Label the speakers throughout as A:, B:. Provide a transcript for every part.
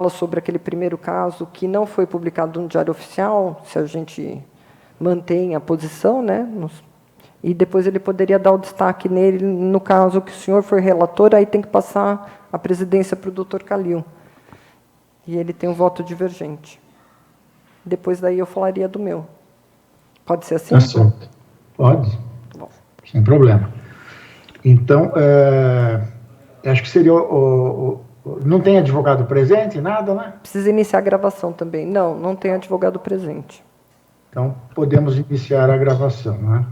A: sobre aquele primeiro caso que não foi publicado no Diário Oficial, se a gente mantém a posição, né? E depois ele poderia dar o destaque nele, no caso que o senhor foi relator, aí tem que passar a presidência para o doutor Calil. E ele tem um voto divergente. Depois daí eu falaria do meu. Pode ser assim?
B: Tá certo. Pode.
A: Bom.
B: Sem problema. Então, acho que seria não tem advogado presente, nada, né?
A: Precisa iniciar a gravação também. Não, não tem advogado presente.
B: Então, podemos iniciar a gravação, né?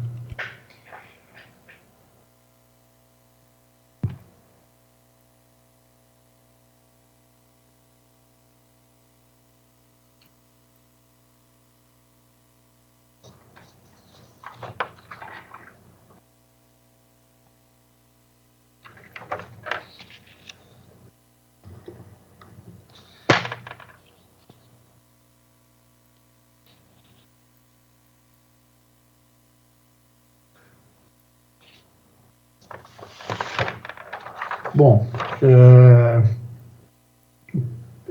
B: Bom,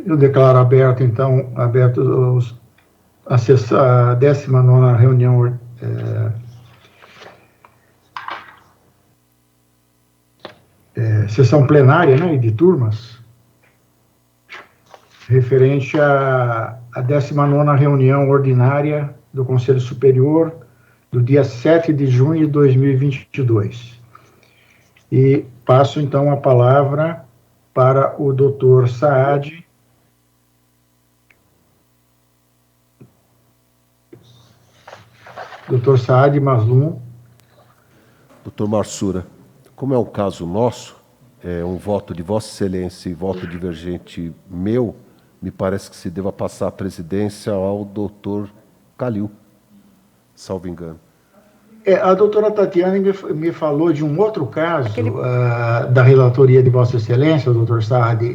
B: eu declaro aberto, então, a 19ª reunião sessão plenária, né, de turmas, referente à 19ª reunião ordinária do Conselho Superior do dia 7 de junho de 2022. E passo, então, a palavra para o doutor Saad. Doutor Saad Maslum.
C: Doutor Marsura, como é um caso nosso, um voto de Vossa Excelência e voto divergente meu, me parece que se deva passar a presidência ao doutor Calil, salvo engano.
B: A doutora Tatiana me falou de um outro caso da relatoria de Vossa Excelência, doutor Saad.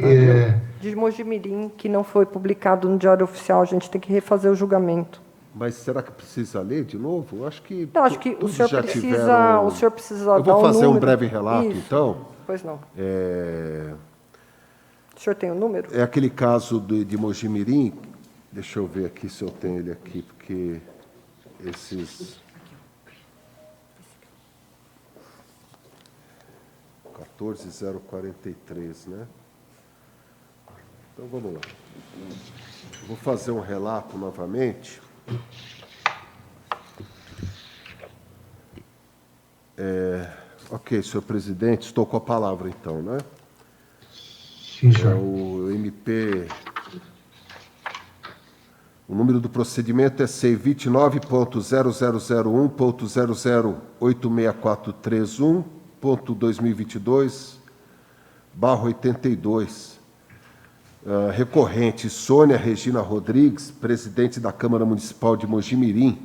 A: De Mojimirim, que não foi publicado no Diário Oficial, a gente tem que refazer o julgamento.
C: Mas será que precisa ler de novo? Eu acho que
A: não, acho que o senhor precisa, o senhor precisa dar
C: Eu vou fazer
A: número.
C: Um breve relato,
A: Isso.
C: então.
A: Pois não. O senhor tem o número?
C: É aquele caso de Mojimirim. Deixa eu ver aqui se eu tenho ele aqui, porque esses 14.043, né? Então vamos lá. Vou fazer um relato novamente. Ok, senhor presidente, estou com a palavra então, né?
B: Sim, senhor.
C: O MP. O número do procedimento é C 29.0001.0086431.2022/82. Recorrente Sônia Regina Rodrigues, presidente da Câmara Municipal de Mojimirim,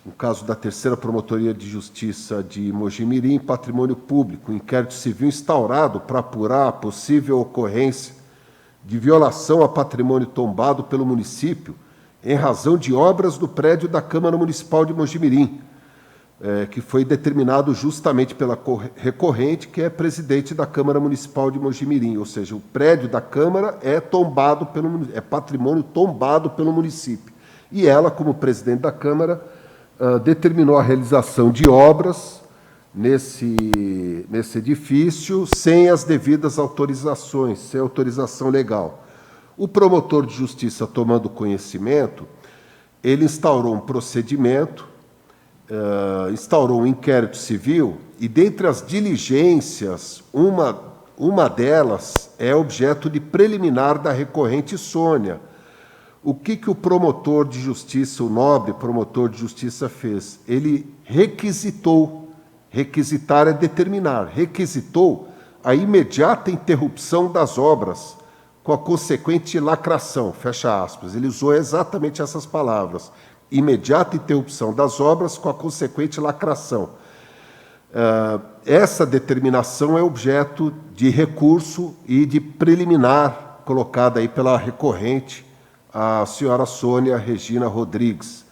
C: no caso da Terceira Promotoria de Justiça de Mojimirim, Patrimônio Público, inquérito civil instaurado para apurar a possível ocorrência de violação a patrimônio tombado pelo município em razão de obras do prédio da Câmara Municipal de Mojimirim, que foi determinado justamente pela recorrente, que é presidente da Câmara Municipal de Mojimirim, ou seja, o prédio da Câmara é patrimônio tombado pelo município. E ela, como presidente da Câmara, determinou a realização de obras nesse edifício sem as devidas autorizações, sem autorização legal. O promotor de justiça, tomando conhecimento, ele instaurou um procedimento, instaurou um inquérito civil e, dentre as diligências, uma delas é objeto de preliminar da recorrente Sônia. O que o promotor de justiça, o nobre promotor de justiça, fez? Ele requisitou, requisitar é determinar, requisitou a imediata interrupção das obras, com a consequente lacração, fecha aspas. Ele usou exatamente essas palavras: imediata interrupção das obras com a consequente lacração. Essa determinação é objeto de recurso e de preliminar colocada aí pela recorrente, a senhora Sônia Regina Rodrigues.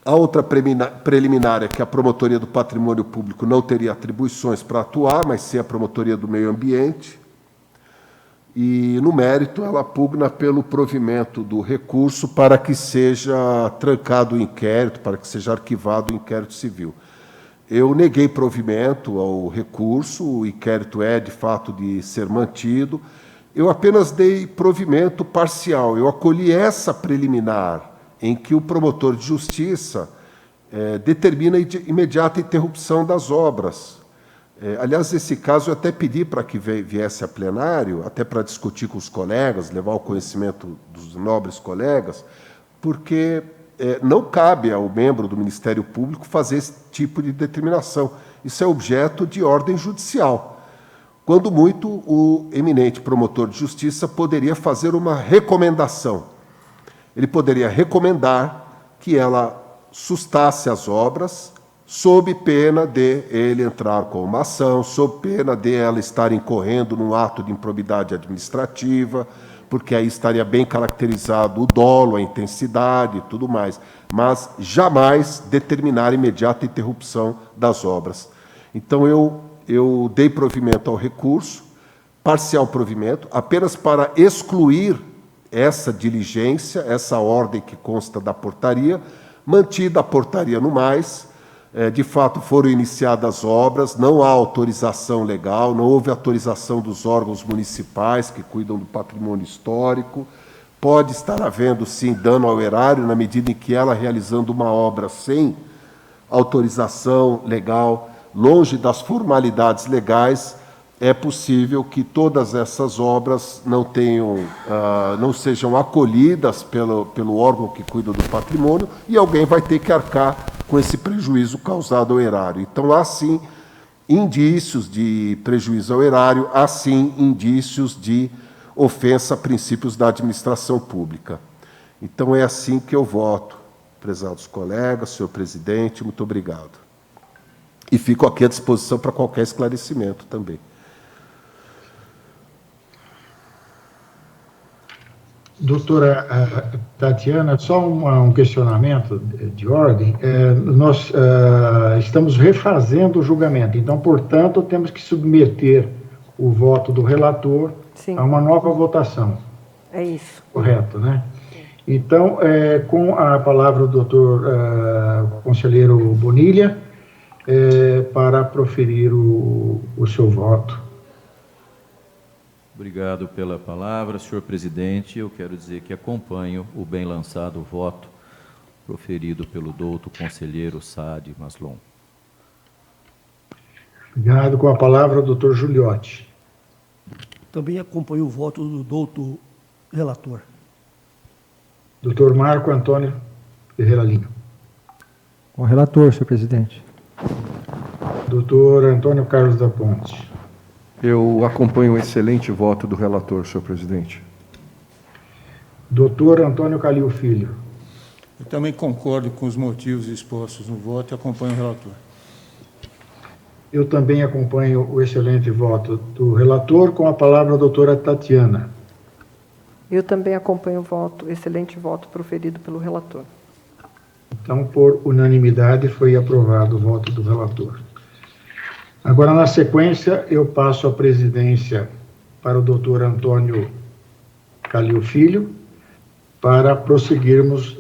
C: A outra preliminar é que a Promotoria do Patrimônio Público não teria atribuições para atuar, mas sim a Promotoria do Meio Ambiente. E, no mérito, ela pugna pelo provimento do recurso para que seja trancado o inquérito, para que seja arquivado o inquérito civil. Eu neguei provimento ao recurso, o inquérito é, de fato, de ser mantido. Eu apenas dei provimento parcial. Eu acolhi essa preliminar, em que o promotor de justiça determina a imediata interrupção das obras. Aliás, nesse caso, eu até pedi para que viesse a plenário, até para discutir com os colegas, levar ao conhecimento dos nobres colegas, porque não cabe ao membro do Ministério Público fazer esse tipo de determinação. Isso é objeto de ordem judicial. Quando muito, o eminente promotor de justiça poderia fazer uma recomendação. Ele poderia recomendar que ela sustasse as obras, sob pena de ele entrar com uma ação, sob pena de ela estar incorrendo num ato de improbidade administrativa, porque aí estaria bem caracterizado o dolo, a intensidade e tudo mais, mas jamais determinar a imediata interrupção das obras. Então, eu dei provimento ao recurso, parcial provimento, apenas para excluir essa diligência, essa ordem que consta da portaria, mantida a portaria no mais. De fato, foram iniciadas obras, não há autorização legal, não houve autorização dos órgãos municipais que cuidam do patrimônio histórico. Pode estar havendo, sim, dano ao erário, na medida em que ela, realizando uma obra sem autorização legal, longe das formalidades legais, é possível que todas essas obras não sejam acolhidas pelo órgão que cuida do patrimônio e alguém vai ter que arcar com esse prejuízo causado ao erário. Então, há sim indícios de prejuízo ao erário, há sim indícios de ofensa a princípios da administração pública. Então, é assim que eu voto. Prezados colegas, senhor presidente, muito obrigado. E fico aqui à disposição para qualquer esclarecimento também.
B: Doutora Tatiana, só um questionamento de ordem. Nós estamos refazendo o julgamento, então, portanto, temos que submeter o voto do relator
A: Sim.
B: a uma nova votação.
A: É isso.
B: Correto, né? Então, com a palavra o doutor conselheiro Bonilha, para proferir o seu voto.
D: Obrigado pela palavra, senhor presidente. Eu quero dizer que acompanho o bem lançado voto proferido pelo douto conselheiro Saad Maslon.
B: Obrigado. Com a palavra o doutor Giuliotti.
E: Também acompanho o voto do doutor relator.
B: Doutor Marco Antônio Ferreira Lima.
F: Com o relator, senhor presidente.
B: Doutor Antônio Carlos da Ponte.
G: Eu acompanho o excelente voto do relator, senhor presidente.
B: Doutor Antônio Calil Filho.
H: Eu também concordo com os motivos expostos no voto e acompanho o relator.
B: Eu também acompanho o excelente voto do relator. Com a palavra a doutora Tatiana.
A: Eu também acompanho o excelente voto proferido pelo relator.
B: Então, por unanimidade, foi aprovado o voto do relator. Agora, na sequência, eu passo a presidência para o doutor Antônio Calil Filho, para prosseguirmos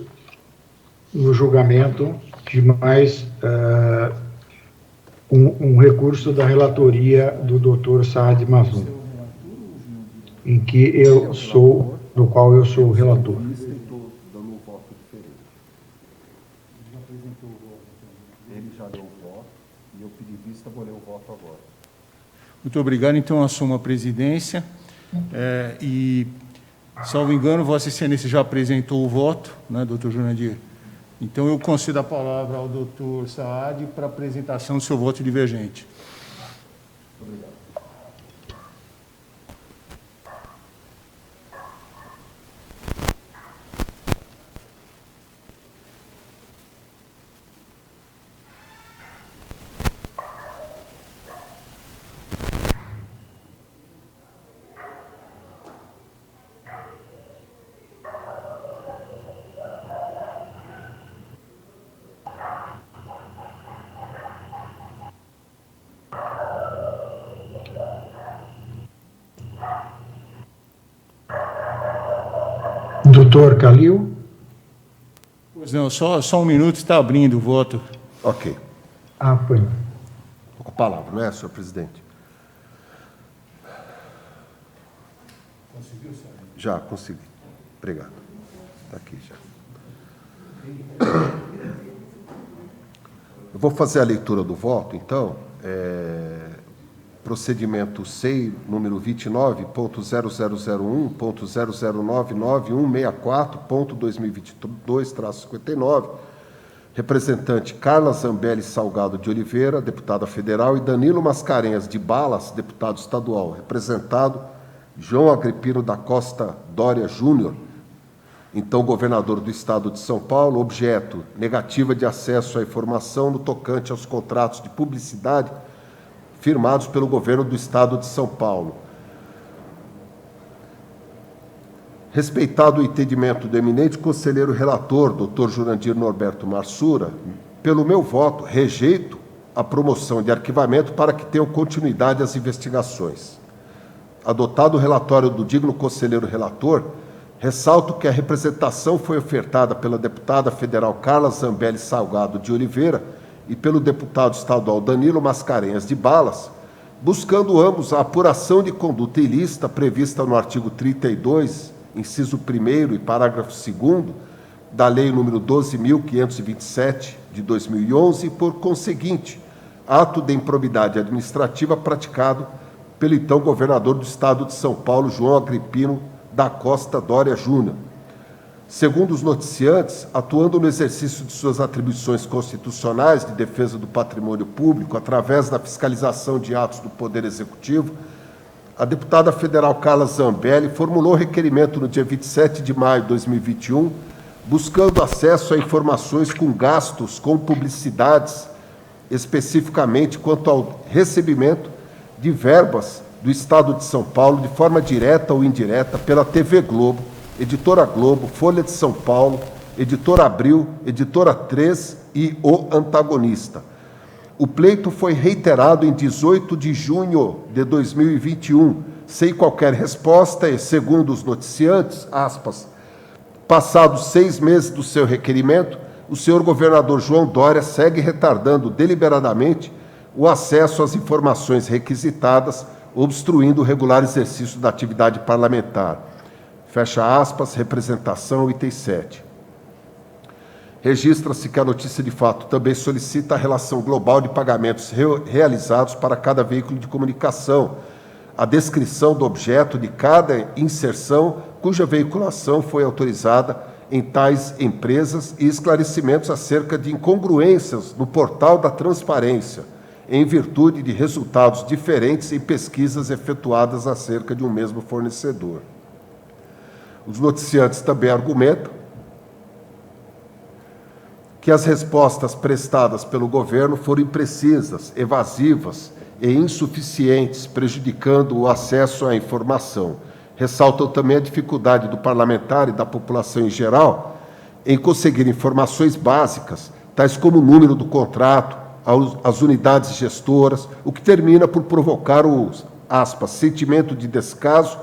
B: no julgamento de mais um recurso da relatoria do doutor Saad Maslon, no qual eu sou o relator.
H: Muito obrigado. Então, assumo a presidência. E, salvo engano, Vossa Excelência já apresentou o voto, né, doutor Jurandir? Então, eu concedo a palavra ao doutor Saad para a apresentação do seu voto divergente. Obrigado.
B: Doutor Calil.
H: Pois não, só um minuto, está abrindo o voto.
C: Ok.
B: Foi.
C: Com a palavra, não é, senhor presidente?
H: Conseguiu, senhor?
C: Já consegui. Obrigado. Está aqui já. Eu vou fazer a leitura do voto, então. Procedimento SEI, número 29.0001.0099164.2022-59, representante Carla Zambelli Salgado de Oliveira, deputada federal, e Danilo Mascarenhas de Balas, deputado estadual, representado João Agripino da Costa Dória Júnior, então governador do Estado de São Paulo. Objeto: negativa de acesso à informação no tocante aos contratos de publicidade firmados pelo governo do Estado de São Paulo. Respeitado o entendimento do eminente conselheiro relator, Dr. Jurandir Norberto Marsura, pelo meu voto, rejeito a promoção de arquivamento para que tenham continuidade as investigações. Adotado o relatório do digno conselheiro relator, ressalto que a representação foi ofertada pela deputada federal Carla Zambelli Salgado de Oliveira e pelo deputado estadual Danilo Mascarenhas de Balas, buscando ambos a apuração de conduta ilícita prevista no artigo 32, inciso 1º e parágrafo 2º da Lei nº 12.527, de 2011, e, por conseguinte, ato de improbidade administrativa praticado pelo então governador do Estado de São Paulo, João Agripino da Costa Dória Júnior. Segundo os noticiantes, atuando no exercício de suas atribuições constitucionais de defesa do patrimônio público através da fiscalização de atos do Poder Executivo, a deputada federal Carla Zambelli formulou requerimento no dia 27 de maio de 2021, buscando acesso a informações com gastos com publicidades, especificamente quanto ao recebimento de verbas do Estado de São Paulo de forma direta ou indireta pela TV Globo, Editora Globo, Folha de São Paulo, Editora Abril, Editora 3 e O Antagonista. O pleito foi reiterado em 18 de junho de 2021, sem qualquer resposta e, segundo os noticiantes, aspas, passados 6 meses do seu requerimento, o senhor governador João Dória segue retardando deliberadamente o acesso às informações requisitadas, obstruindo o regular exercício da atividade parlamentar. Fecha aspas, representação, item 7. Registra-se que a notícia de fato também solicita a relação global de pagamentos realizados para cada veículo de comunicação, a descrição do objeto de cada inserção cuja veiculação foi autorizada em tais empresas e esclarecimentos acerca de incongruências no portal da transparência, em virtude de resultados diferentes em pesquisas efetuadas acerca de um mesmo fornecedor. Os noticiantes também argumentam que as respostas prestadas pelo governo foram imprecisas, evasivas e insuficientes, prejudicando o acesso à informação. Ressaltam também a dificuldade do parlamentar e da população em geral em conseguir informações básicas, tais como o número do contrato, as unidades gestoras, o que termina por provocar o, aspas, sentimento de descaso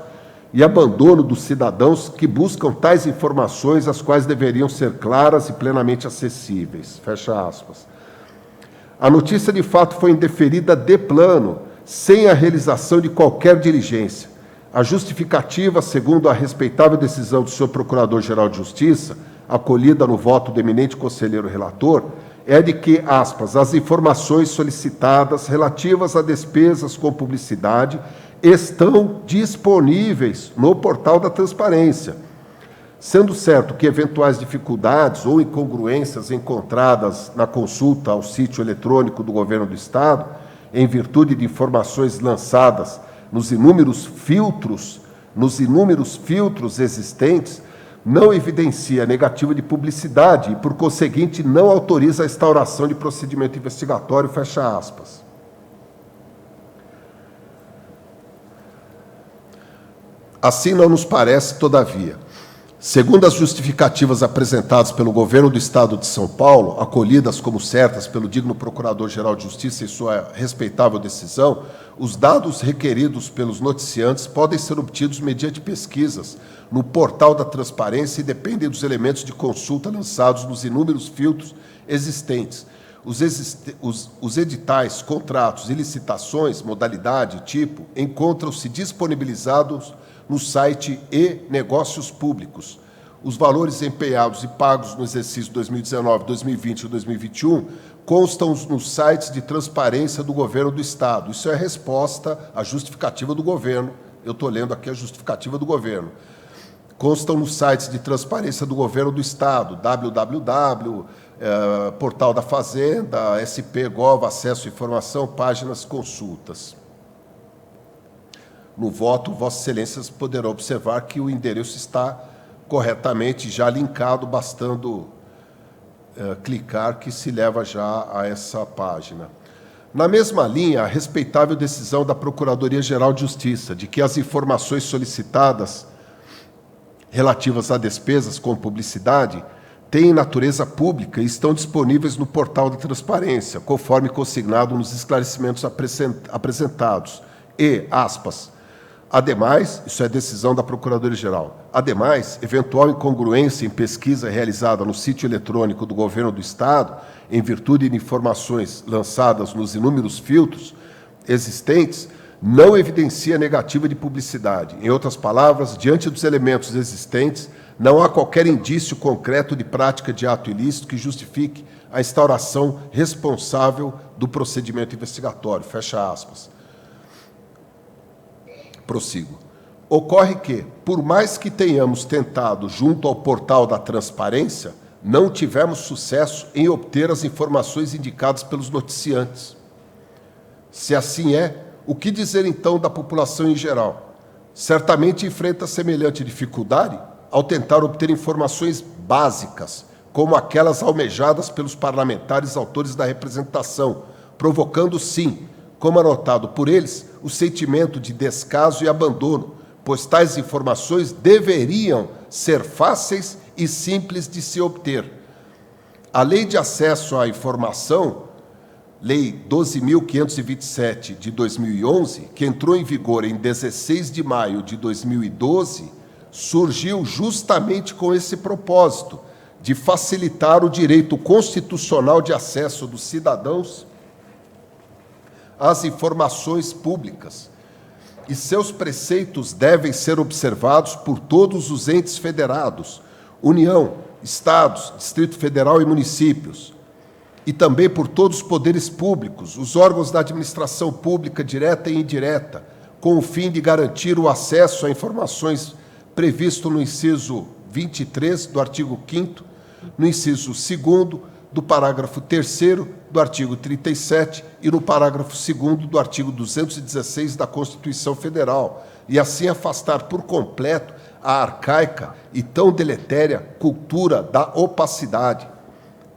C: e abandono dos cidadãos que buscam tais informações, as quais deveriam ser claras e plenamente acessíveis. Fecha aspas. A notícia, de fato, foi indeferida de plano, sem a realização de qualquer diligência. A justificativa, segundo a respeitável decisão do senhor Procurador-Geral de Justiça, acolhida no voto do eminente conselheiro relator, é de que, aspas, as informações solicitadas relativas a despesas com publicidade estão disponíveis no portal da transparência, sendo certo que eventuais dificuldades ou incongruências encontradas na consulta ao sítio eletrônico do Governo do Estado, em virtude de informações lançadas nos inúmeros filtros existentes, não evidencia negativa de publicidade e, por conseguinte, não autoriza a instauração de procedimento investigatório, fecha aspas. Assim não nos parece, todavia, Segundo as justificativas apresentadas pelo Governo do Estado de São Paulo, acolhidas como certas pelo digno Procurador-Geral de Justiça em sua respeitável decisão, os dados requeridos pelos noticiantes podem ser obtidos mediante pesquisas no portal da transparência e dependem dos elementos de consulta lançados nos inúmeros filtros existentes. Os editais, contratos e licitações, modalidade e tipo, encontram-se disponibilizados no site e-Negócios Públicos. Os valores empenhados e pagos no exercício 2019, 2020 e 2021 constam nos sites de transparência do Governo do Estado. Isso é a resposta à justificativa do Governo. Eu estou lendo aqui a justificativa do Governo. Constam nos sites de transparência do Governo do Estado, www, Portal da Fazenda, SP, Gov, Acesso à Informação, páginas, consultas. No voto, Vossas Excelências poderão observar que o endereço está corretamente já linkado, bastando clicar que se leva já a essa página. Na mesma linha, a respeitável decisão da Procuradoria-Geral de Justiça de que as informações solicitadas relativas a despesas com publicidade têm natureza pública e estão disponíveis no portal da transparência, conforme consignado nos esclarecimentos apresentados. E, aspas, ademais, isso é decisão da Procuradoria-Geral, ademais, eventual incongruência em pesquisa realizada no sítio eletrônico do Governo do Estado, em virtude de informações lançadas nos inúmeros filtros existentes, não evidencia negativa de publicidade. Em outras palavras, diante dos elementos existentes, não há qualquer indício concreto de prática de ato ilícito que justifique a instauração responsável do procedimento investigatório. Fecha aspas. Prossigo. Ocorre que, por mais que tenhamos tentado junto ao portal da transparência, não tivemos sucesso em obter as informações indicadas pelos noticiantes. Se assim é, o que dizer então da população em geral? Certamente enfrenta semelhante dificuldade ao tentar obter informações básicas, como aquelas almejadas pelos parlamentares autores da representação, provocando, sim, como anotado por eles, o sentimento de descaso e abandono, pois tais informações deveriam ser fáceis e simples de se obter. A Lei de Acesso à Informação, Lei 12.527, de 2011, que entrou em vigor em 16 de maio de 2012, surgiu justamente com esse propósito, de facilitar o direito constitucional de acesso dos cidadãos às informações públicas. E seus preceitos devem ser observados por todos os entes federados, União, Estados, Distrito Federal e municípios, e também por todos os poderes públicos, os órgãos da administração pública direta e indireta, com o fim de garantir o acesso a informações previsto no inciso 23 do artigo 5º, no inciso 2º do parágrafo 3º do artigo 37 e no parágrafo 2º do artigo 216 da Constituição Federal, e assim afastar por completo a arcaica e tão deletéria cultura da opacidade.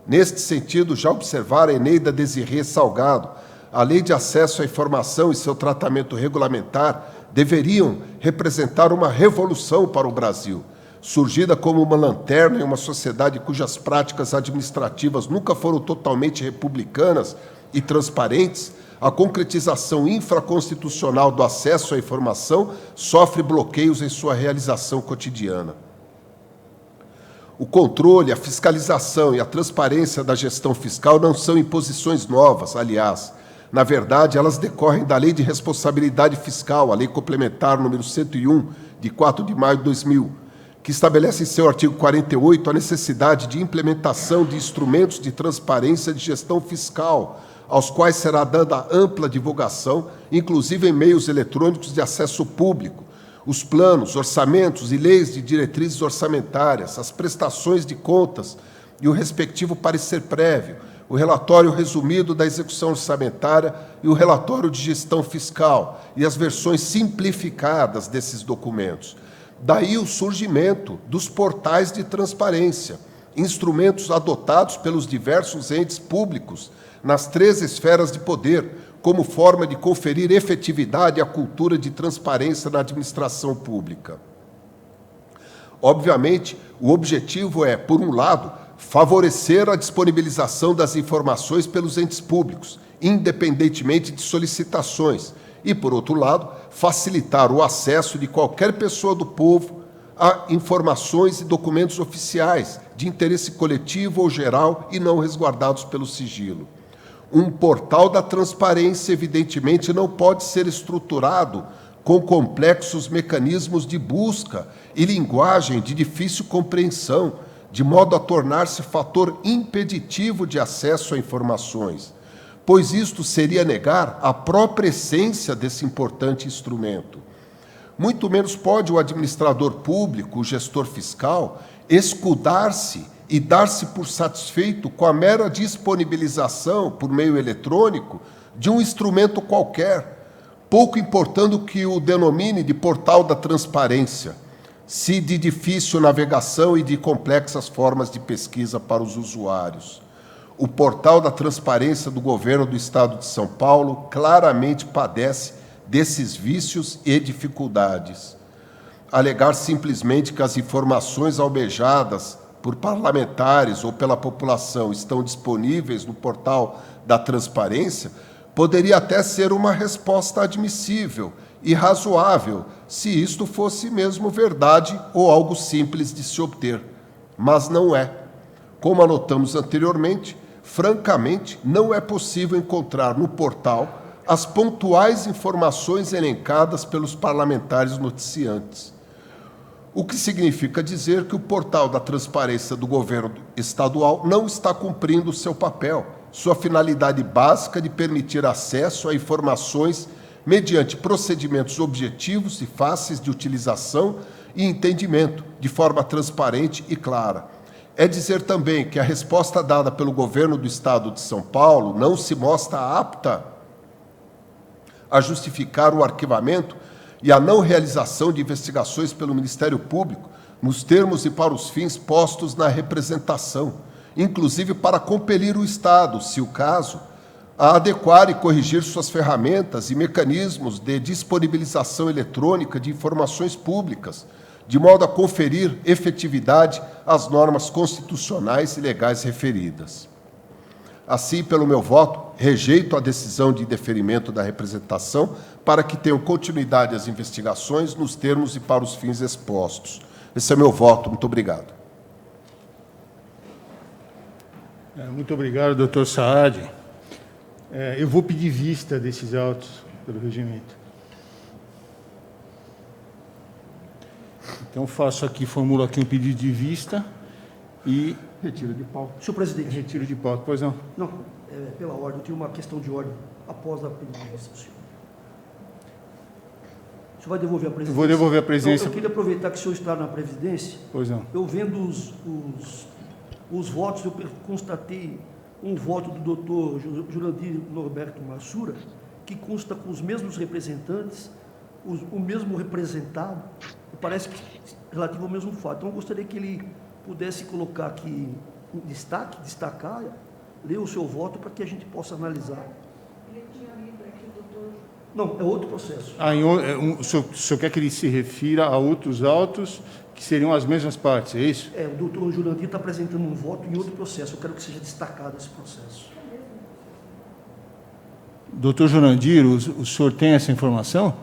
C: Neste sentido, já observara Eneida Desirê Salgado, a Lei de Acesso à Informação e seu tratamento regulamentar deveriam representar uma revolução para o Brasil, surgida como uma lanterna em uma sociedade cujas práticas administrativas nunca foram totalmente republicanas e transparentes. A concretização infraconstitucional do acesso à informação sofre bloqueios em sua realização cotidiana. O controle, a fiscalização e a transparência da gestão fiscal não são imposições novas, aliás. Na verdade, elas decorrem da Lei de Responsabilidade Fiscal, a Lei Complementar número 101, de 4 de maio de 2000, que estabelece em seu artigo 48 a necessidade de implementação de instrumentos de transparência de gestão fiscal, aos quais será dada ampla divulgação, inclusive em meios eletrônicos de acesso público, os planos, orçamentos e leis de diretrizes orçamentárias, as prestações de contas e o respectivo parecer prévio, o relatório resumido da execução orçamentária e o relatório de gestão fiscal e as versões simplificadas desses documentos. Daí o surgimento dos portais de transparência, instrumentos adotados pelos diversos entes públicos nas 3 esferas de poder, como forma de conferir efetividade à cultura de transparência na administração pública. Obviamente, o objetivo é, por um lado, favorecer a disponibilização das informações pelos entes públicos, independentemente de solicitações, e, por outro lado, facilitar o acesso de qualquer pessoa do povo a informações e documentos oficiais de interesse coletivo ou geral e não resguardados pelo sigilo. Um portal da transparência, evidentemente, não pode ser estruturado com complexos mecanismos de busca e linguagem de difícil compreensão, de modo a tornar-se fator impeditivo de acesso a informações, pois isto seria negar a própria essência desse importante instrumento. Muito menos pode o administrador público, o gestor fiscal, escudar-se e dar-se por satisfeito com a mera disponibilização, por meio eletrônico, de um instrumento qualquer, pouco importando que o denomine de portal da transparência, se de difícil navegação e de complexas formas de pesquisa para os usuários. O portal da transparência do governo do Estado de São Paulo claramente padece desses vícios e dificuldades. Alegar simplesmente que as informações almejadas por parlamentares ou pela população estão disponíveis no portal da transparência poderia até ser uma resposta admissível e razoável, se isto fosse mesmo verdade ou algo simples de se obter. Mas não é. Como anotamos anteriormente, francamente, não é possível encontrar no portal as pontuais informações elencadas pelos parlamentares noticiantes. O que significa dizer que o portal da transparência do governo estadual não está cumprindo o seu papel, sua finalidade básica de permitir acesso a informações mediante procedimentos objetivos e fáceis de utilização e entendimento, de forma transparente e clara. É dizer também que a resposta dada pelo governo do Estado de São Paulo não se mostra apta a justificar o arquivamento e a não realização de investigações pelo Ministério Público nos termos e para os fins postos na representação, inclusive para compelir o Estado, se o caso, a adequar e corrigir suas ferramentas e mecanismos de disponibilização eletrônica de informações públicas, de modo a conferir efetividade às normas constitucionais e legais referidas. Assim, pelo meu voto, rejeito a decisão de indeferimento da representação para que tenham continuidade as investigações nos termos e para os fins expostos. Esse é meu voto. Muito obrigado.
H: Muito obrigado, doutor Saad. Eu vou pedir vista desses autos pelo regimento. Então, formulo aqui um pedido de vista e...
G: Retiro de pauta.
E: Senhor presidente.
H: Retiro de pauta, pois não?
E: Não, pela ordem, eu tenho uma questão de ordem após a pedido de vista, senhor. O senhor vai devolver a presidência?
H: Eu vou devolver a presidência.
E: Eu queria aproveitar que o senhor está na presidência.
H: Pois não.
E: Eu vendo os votos, eu constatei um voto do doutor Jurandir Norberto Massura, que consta com os mesmos representantes, o mesmo representado, e parece que relativo ao mesmo fato. Então, eu gostaria que ele pudesse colocar aqui em destacar, ler o seu voto para que a gente possa analisar. Ele tinha lido aqui, doutor... Não, é outro processo.
H: O senhor quer que ele se refira a outros autos que seriam as mesmas partes, é isso?
E: O doutor Jurandir está apresentando um voto em outro processo. Eu quero que seja destacado esse processo.
H: Doutor Jurandir, o senhor tem essa informação?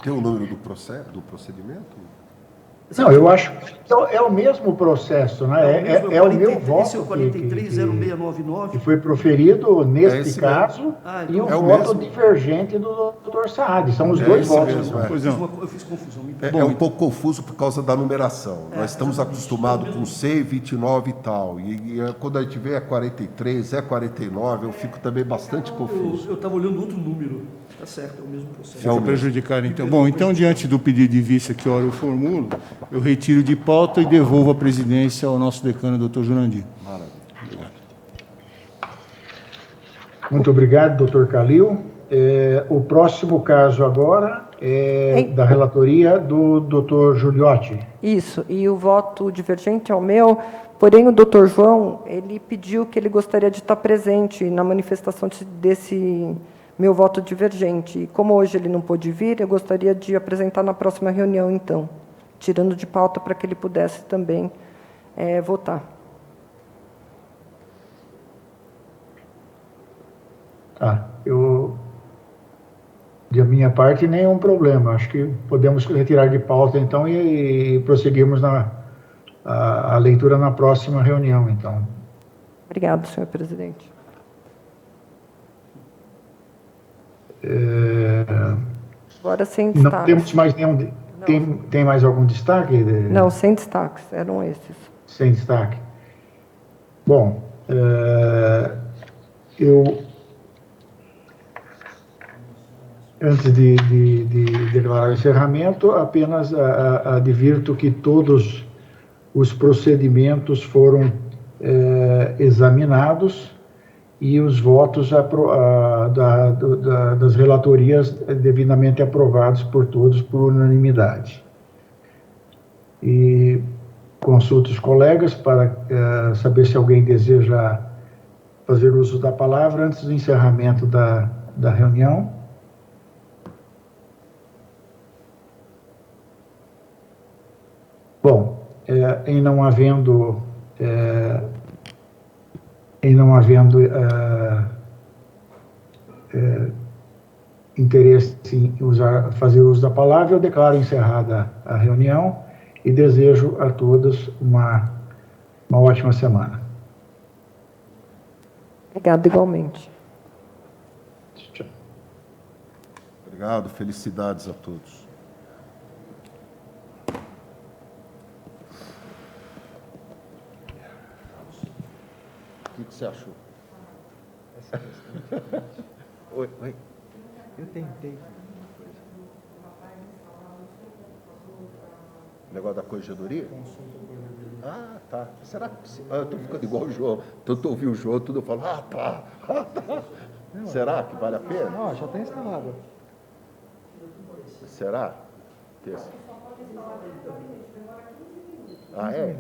C: Tem o número do procedimento?
B: Não, eu acho que é o mesmo processo, né? É o meu voto
E: esse é o 430699
B: que foi proferido neste caso e o voto
C: mesmo.
B: Divergente do doutor Saad. São os dois votos.
C: Mesmo,
H: Pois não.
E: Eu fiz confusão.
C: É um pouco confuso por causa da numeração. Nós estamos acostumados com C, 29 e tal. E quando a gente vê 43, 49, eu fico também bastante confuso.
E: Eu estava olhando outro número. Está certo, é o mesmo processo.
H: Fica prejudicado, então. Bom, então, diante do pedido de vista que ora eu formulo, eu retiro de pauta e devolvo a presidência ao nosso decano, doutor Jurandir.
C: Maravilha.
B: Muito obrigado, doutor Calil. O próximo caso agora é da relatoria do doutor Giuliotti.
A: Isso, e o voto divergente é o meu, porém o doutor João, ele pediu que ele gostaria de estar presente na manifestação desse meu voto divergente. E como hoje ele não pôde vir, eu gostaria de apresentar na próxima reunião, então, tirando de pauta para que ele pudesse também votar.
B: Tá, da minha parte, nenhum problema. Acho que podemos retirar de pauta, então, e prosseguirmos a leitura na próxima reunião, então.
A: Obrigado, senhor presidente. Agora sem
B: Não
A: destaque.
B: temos mais nenhum... Tem mais algum destaque?
A: Não, sem destaques, eram esses.
B: Sem destaque. Bom, eu... Antes de declarar o encerramento, apenas advirto que todos os procedimentos foram examinados e os votos das relatorias devidamente aprovados por todos por unanimidade. E consulto os colegas para saber se alguém deseja fazer uso da palavra antes do encerramento da reunião. Bom, em não havendo interesse em fazer uso da palavra, eu declaro encerrada a reunião e desejo a todos uma ótima semana.
A: Obrigado, igualmente.
B: Tchau.
C: Obrigado, felicidades a todos. O que você achou? Oi.
F: Eu tentei.
C: O negócio da corregedoria? Ah, tá. Será que... eu estou ficando igual o João. Tanto ouvir o João, tudo eu falo, tá. Será que vale a pena?
F: Não, já está instalado.
C: Será? Ah, é?